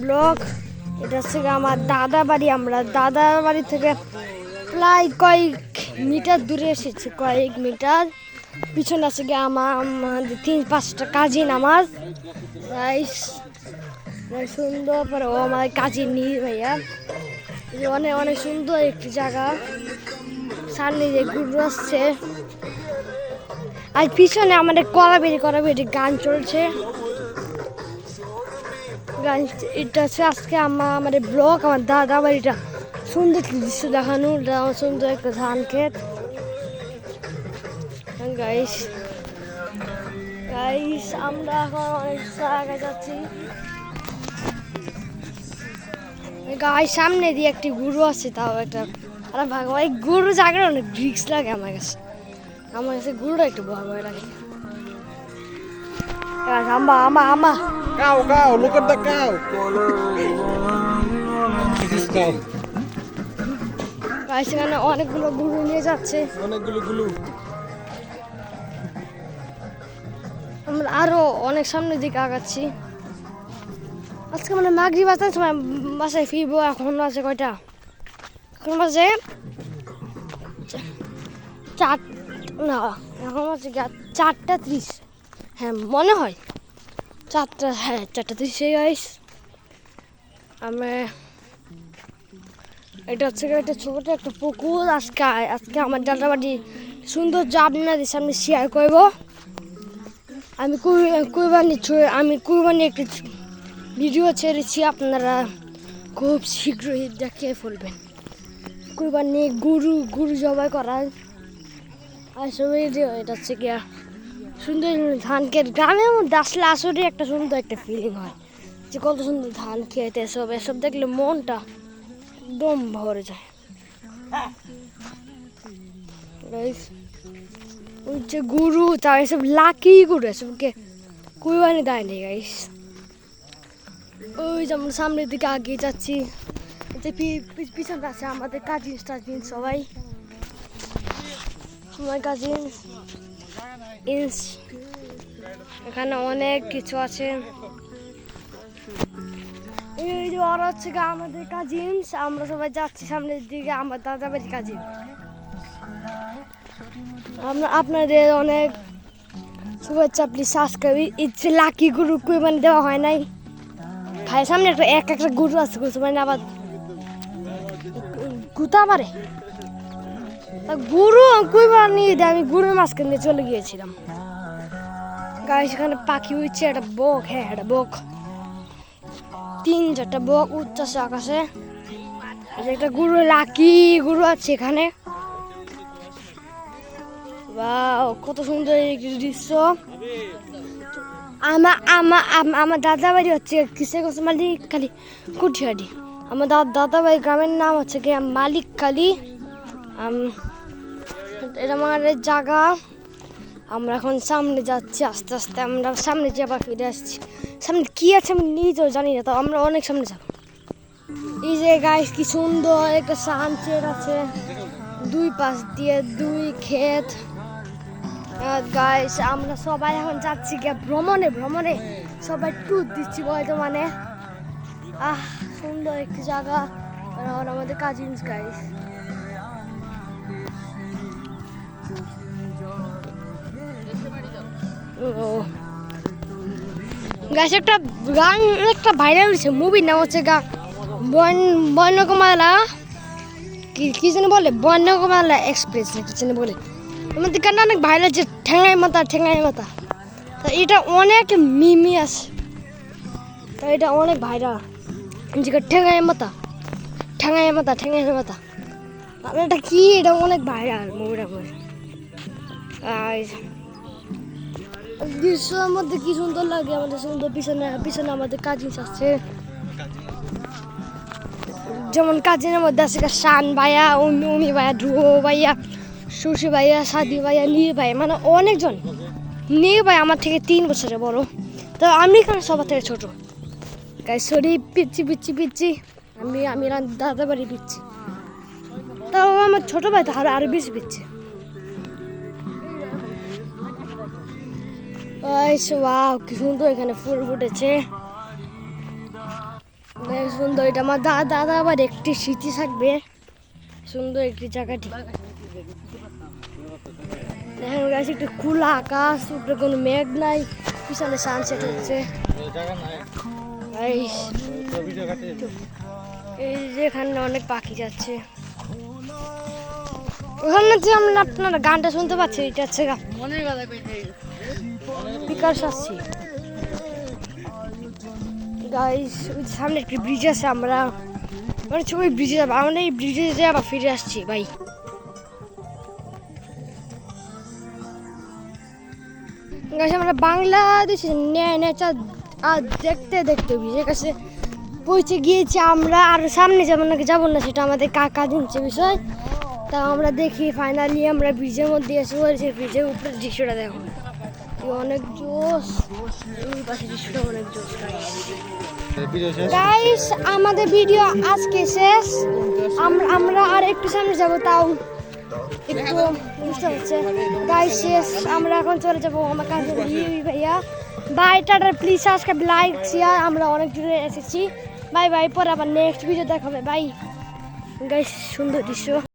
Blog. এটা হচ্ছে আমার দাদা বাড়ি। আমরা দাদা বাড়ি থেকে প্রায় কয়েক মিটার দূরে এসেছি, কয়েক মিটার। পিছনে আছে গিয়ে আমাদের 3-5টা কাজিন আমার। সুন্দর পরে ও আমার কাজিন নিয়ে ভাইয়া। অনেক অনেক সুন্দর একটি জায়গা। সামনে যে ঘুরে আসছে আর পিছনে আমাদের কলাবেড়ি গান চলছে। গান এটা হচ্ছে আজকে আমাদের ব্লগ। আমার দাদা বাড়িটা সুন্দর দৃশ্য দেখানো, সুন্দর একটা ধান ক্ষেত। গাইস গাইস আমরা এখন অনেক জায়গায় যাচ্ছি। গাইস সামনে দিয়ে একটি গরু আছে, তাও একটা আরে ভাগ ওই গরু জায়গাটা অনেক রিস্ক লাগে আমার কাছে। গরুটা একটু ভয় লাগে। আমা Cow, look at the cow. This is cow. Guys এখানে অনেকগুলো গরু নিয়ে যাচ্ছে। অনেকগুলো আমরা আরো অনেক সামনের দিকে আগাচ্ছি। আজকে মানে মাগরিব বাজার সময় বাসায় ফিরবো। এখন বাজে কয়টা? এখন বাজে 4 না, এখন বাজে 4:30। হ্যাঁ মনে হয় 4:30 গাইস। আমরা এটা হচ্ছে একটা ছোট একটা পুকুর। আজকে আমার দাদা বাড়ি সুন্দর আপনাদের সামনে শেয়ার করব। আমি কুরবানি একটি ভিডিও ছেড়েছি, আপনারা খুব শীঘ্রই দেখে ফেলবেন। কুরবানি গরু জবাই করার আসলে এটা হচ্ছে গিয়া সুন্দর ধান ক্ষেত। গ্রামের মধ্যে আসলে আসলে একটা সুন্দর একটা ফিলিং হয় যে কত সুন্দর ধান ক্ষেত। এসব দেখলে মনটা একদম ভরে যায়। ওই যে গরু তার এসব লাকি গরু এসবকে কুরবানি দেয় নি গাইস। ওই যে আমরা সামনের দিকে আগিয়ে যাচ্ছি। পিছনে আছে আমাদের কাজিন সবাই। আমার কাজিন এখানে অনেক কিছু আছে। এই যে ওরা হচ্ছে আমাদের কাজিন। আমরা সবাই যাচ্ছি সামনের দিকে, আমার দাদা বাড়ির কাজিন। আপনাদের অনেক শুভেচ্ছা। Please subscribe. ইচ্ছে লাকি গরু কুরবানি দেওয়া হয় নাই ভাই। সামনে একটা গরু আছে, মানে আবার গুতা মারে। গরু কুরবানি দিয়ে আমি গরুর মাঝখান দিয়ে চলে গিয়েছিলাম। গাইস এখানে পাখি উঠছে, একটা বক। হ্যাঁ একটা বক, 3-4টা বক উঠছে আকাশে। একটা গরু লাকি গরু আছে এখানে। কত সুন্দর দৃশ্য। আমার দাদা বাড়ি হচ্ছে কিসেগঞ্জ মালিকখালী কুঠিয়াডি। আমার দাদা বাড়ির গ্রামের নাম হচ্ছে কি মালিকখালী। এটা আমার জায়গা। আমরা এখন সামনে যাচ্ছি আস্তে আস্তে। আমরা সামনে যে আবার ফিরে আসছি। সামনে কি আছে আমি নিজেও জানি না, তো আমরা অনেক সামনে যাব। এই যে গাইস কি সুন্দর একটা সানসেট আছে, 2 পাশ দিয়ে 2 ক্ষেত। গাইস আমরা সবাই এখন যাচ্ছি গিয়ে ভ্রমণে সবাই ট্যুর দিচ্ছি বর্তমানে। সুন্দর একটি জায়গা। আর আমাদের কাজিনস গাইস। গাইস একটা গান একটা ভাইরাল হয়েছে, মুভির নাম হচ্ছে বন্যকুমালা কি যেন বলে, বন্যকুমালা এক্সপ্রেস না কি যেন বলে। আমাদের গানটা অনেক ভাইরাল যে ঠেঙ্গাই মাথা। তো এটা অনেক মিমি আছে, তো এটা অনেক ভাইরাল যে ঠেঙ্গাই মাথা। এটা কি, এটা অনেক ভাইরাল মুভিটা। দৃশ্যের মধ্যে কি সুন্দর লাগে আমাদের। সুন্দর পিছনে আমাদের কাজিন আছে, যেমন কাজিনের মধ্যে আছে শান ভাইয়া, উমি ভাইয়া, ধ্রুব ভাইয়া, সুশি ভাইয়া, সাদি ভাইয়া, নীর ভাই, মানে অনেকজন। নীর ভাই আমার থেকে 3 বছরের বড়, তো আমি এখানে সবার থেকে ছোট। গাইস সরি পিচ্ছি আমি দাদা বাড়ি পিচ্ছি, তাও আমার ছোট ভাই তো আরো বেশি পিচ্ছে। ওয়াও কি সুন্দর এখানে ফুল ফুটেছে। বেশ সুন্দর, এটা আমার দাদা আবার একটি স্মৃতি থাকবে, সুন্দর একটি জায়গাটি। দেখেন গাছ, একটু খোলা আকাশ, উপরে কোনো মেঘ নাই, পিছনে সানসেট হচ্ছে। এই এই যে এখানে অনেক পাখি যাচ্ছে, ওখানে যে আমরা আপনারা গানটা শুনতে পাচ্ছেন, এটা হচ্ছে স্পিকার আসছি। গাইস ওই সামনে একটি ব্রিজ আছে, আমরা ছবি ব্রিজে যাবো, আমরা এই ব্রিজে যেয়ে আবার ফিরে আসছি ভাই। গাইস আমরা বাংলাদেশে নেচার আর দেখতে দেখতে ব্রিজের কাছে পৌঁছে গিয়েছি আমরা, আর সামনে যাবো নাকি যাবো না সেটা আমাদের কাকা দিনছে বিষয়। তা আমরা দেখি ফাইনালি আমরা ব্রিজের মধ্যে এসে পড়েছি, ব্রিজের উপরে দৃশ্যটা দেখো, অনেক জোস, এই পাশে দৃশ্যটা অনেক জোস। গাইস আমাদের ভিডিও আজকে শেষ, আমরা আর একটু সামনে যাব, তাও একটু বুঝতে হচ্ছে। গাইস শেষ, আমরা এখন চলে যাবো আমার কাছে ভাইয়া। Bye, tata, please subscribe, like, share, আমরা অনেক দূরে এসেছি। বাই বাই, পরে আবার নেক্সট ভিডিও দেখাবে। বাই গাইস, সুন্দর দৃশ্য।